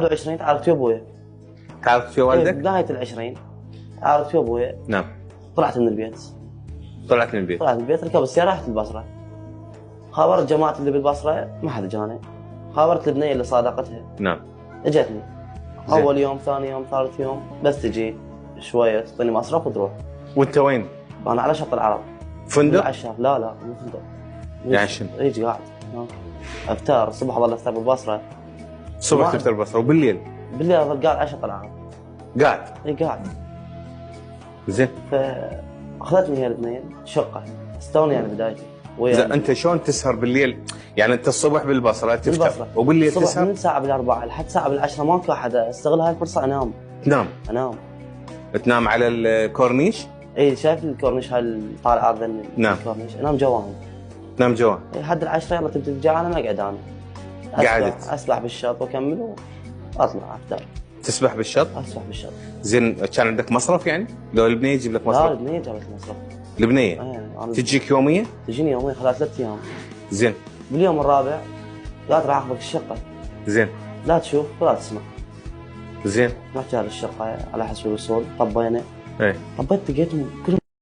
21 تعرفت يا ابويا. تعرفت في والدك؟ بداية ال20 تعرفت يا ابويا. نعم. طلعت من البيت. طلعت من البيت. طلعت من البيت، ركبت السيارة رحت البصرة. خابرت جماعة اللي بالبصرة ما حدا جاني. خابرت البنية اللي صادقتها. نعم. اجتني. أول يوم، ثاني يوم، ثالث يوم، بس تجي شوية تعطيني مصرف وتروح. وأنت وين؟ أنا على شط العرب. فندق؟ على الشاف. لا مو فندق. يعني شنو؟ يجي قاعد. أفتار الصبح أظل أفتار بالبصرة. الصبح تفطر البصرة وبالليل؟ بالليل أظل قاعد على شط العرب. قاعد؟ اي قاعد. زين. فأخذتني هي الاثنين شقة. استوني يعني بدايتي. زين أنت شلون تسهر بالليل؟ يعني أنت الصبح بالبصرة تفطر وبالليل تسهر؟ من ساعة بالأربعة لحد ساعة بالعشرة ماكو أحد. أستغل هاي الفرصة أنام. تنام؟ تنام على الكورنيش؟ اي شايف الكورنيش هاي اللي طالع أرض الكورنيش. أنام جواهم. تنام جوا؟ لحد العشرة يلا تبي ترجع أنا مقعد أنا. قعدت؟ أسبح بالشط وأكمل وأطلع أفتر. تسبح بالشط؟ أسبح بالشط. زين كان عندك مصرف يعني؟ لو البنية يجيب لك مصرف؟ لا البنية جابت لي مصرف. البنية؟ تجيك يومية؟ تجيني يومية خلال 3 أيام. زين. باليوم الرابع قالت راح أخذك الشقة. زين. لا تشوف ولا تسمع. زين. رحت جاب الشقة على حسب الوصول. طبينا. ايه. طبيت لقيتهم كلهم